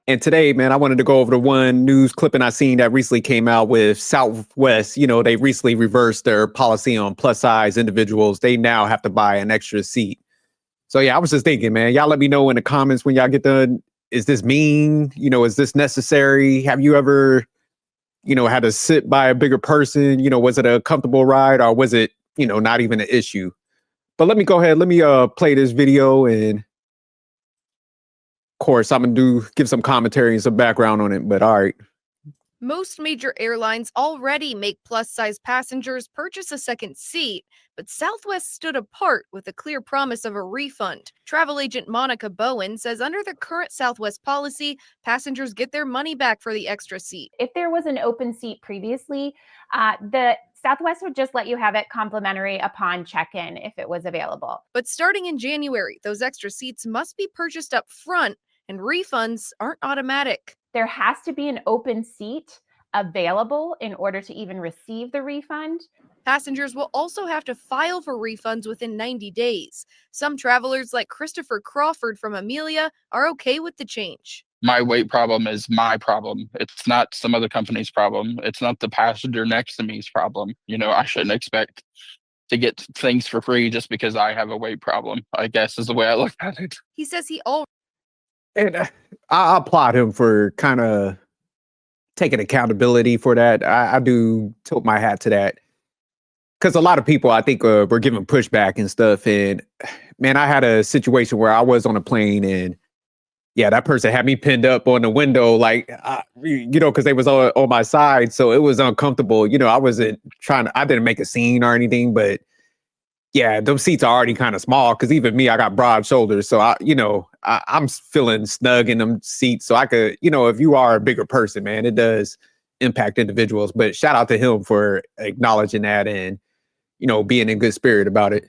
And today, man, I wanted to go over the one news clipping I seen that recently came out with Southwest. They recently reversed their policy on plus size individuals. They now have to buy an extra seat. So yeah, I was just thinking, man, y'all let me know in the comments when y'all get done. Is this mean? Is this necessary? Have you ever, had to sit by a bigger person? Was it a comfortable ride or was it, not even an issue? But let me go ahead. Let me play this video, and of course I'm gonna give some commentary and some background on it. But all right. Most major airlines already make plus-size passengers purchase a second seat, but Southwest stood apart with a clear promise of a refund. Travel agent Monica Bowen says under the current Southwest policy, passengers get their money back for the extra seat. If there was an open seat previously, the Southwest would just let you have it complimentary upon check-in if it was available. But starting in January, those extra seats must be purchased up front, and refunds aren't automatic. There has to be an open seat available in order to even receive the refund. Passengers will also have to file for refunds within 90 days. Some travelers, like Christopher Crawford from Amelia, are okay with the change. My weight problem is my problem. It's not some other company's problem. It's not the passenger next to me's problem. I shouldn't expect to get things for free just because I have a weight problem, I guess is the way I look at it. He says And I applaud him for kind of taking accountability for that. I do tilt my hat to that. Because a lot of people, I think, were giving pushback and stuff. And man, I had a situation where I was on a plane, and yeah, that person had me pinned up on the window, like, because they was on my side. So it was uncomfortable. I wasn't I didn't make a scene or anything, but yeah, those seats are already kind of small. Because even me, I got broad shoulders, so I'm feeling snug in them seats. So I could, if you are a bigger person, man, it does impact individuals. But shout out to him for acknowledging that and being in good spirit about it.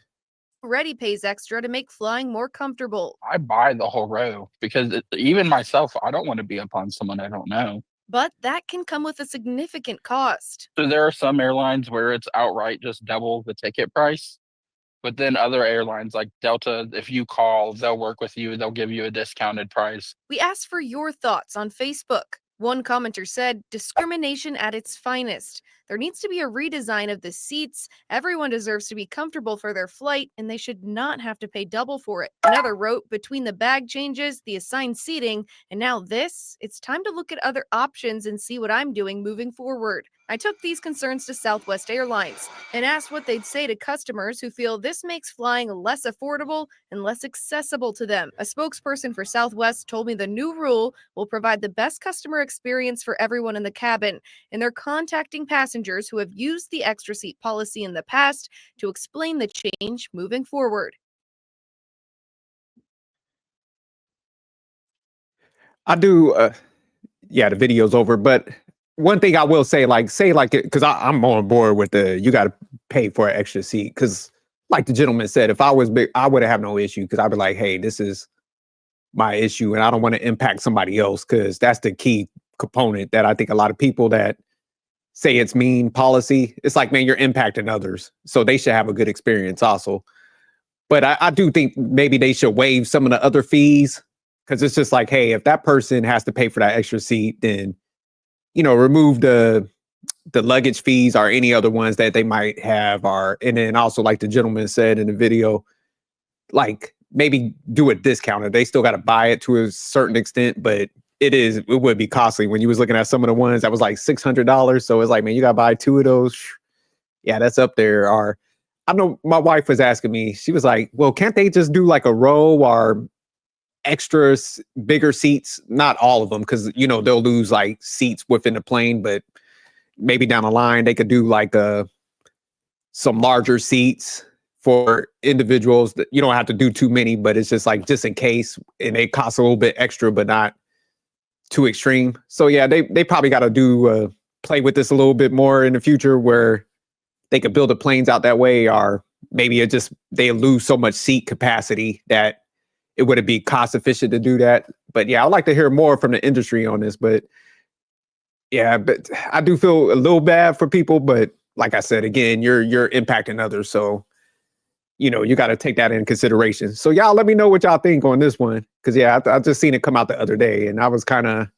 already pays extra to make flying more comfortable. I buy the whole row because even myself, I don't want to be upon someone I don't know. But that can come with a significant cost. So there are some airlines where it's outright just double the ticket price. But then other airlines like Delta, if you call, they'll work with you. They'll give you a discounted price. We asked for your thoughts on Facebook. One commenter said, discrimination at its finest. There needs to be a redesign of the seats. Everyone deserves to be comfortable for their flight, and they should not have to pay double for it. Another wrote, between the bag changes, the assigned seating, and now this, it's time to look at other options and see what I'm doing moving forward. I took these concerns to Southwest Airlines and asked what they'd say to customers who feel this makes flying less affordable and less accessible to them. A spokesperson for Southwest told me the new rule will provide the best customer experience for everyone in the cabin, and they're contacting passengers who have used the extra seat policy in the past to explain the change moving forward. I do, the video's over, but one thing I will say, because I'm on board with you got to pay for an extra seat. Because like the gentleman said, if I was big, I would have no issue because I'd be like, hey, this is my issue and I don't want to impact somebody else, because that's the key component that I think a lot of people that say it's mean policy, it's like, man, you're impacting others. So they should have a good experience also. But I do think maybe they should waive some of the other fees, because it's just like, hey, if that person has to pay for that extra seat, then remove the luggage fees or any other ones that they might have, and then also, like the gentleman said in the video, like maybe do a discounted. They still got to buy it to a certain extent, but it would be costly when you was looking at some of the ones that was like $600. So it's like, man, you got to buy 2 of those. Yeah, that's up there. Or I know my wife was asking me, she was like, well, can't they just do like a row or extra bigger seats? Not all of them, because they'll lose like seats within the plane, but maybe down the line they could do like some larger seats for individuals that you don't have to do too many, but it's just like just in case, and they cost a little bit extra but not too extreme. So yeah, they probably got to do play with this a little bit more in the future, where they could build the planes out that way, or maybe they lose so much seat capacity that it wouldn't be cost efficient to do that. But yeah, I'd like to hear more from the industry on this. But yeah, but I do feel a little bad for people. But like I said, again, you're impacting others. So, you know, you got to take that in consideration. So y'all let me know what y'all think on this one. Cause yeah, I just seen it come out the other day and I was kind of,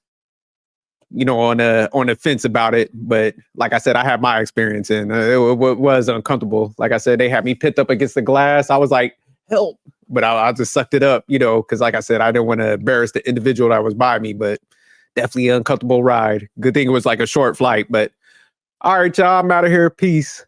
you know, on the fence about it. But like I said, I had my experience and it was uncomfortable. Like I said, they had me pinned up against the glass. I was like, help. But I just sucked it up, you know, because like I said, I didn't want to embarrass the individual that was by me, but definitely an uncomfortable ride. Good thing it was like a short flight, but all right, y'all, I'm out of here. Peace.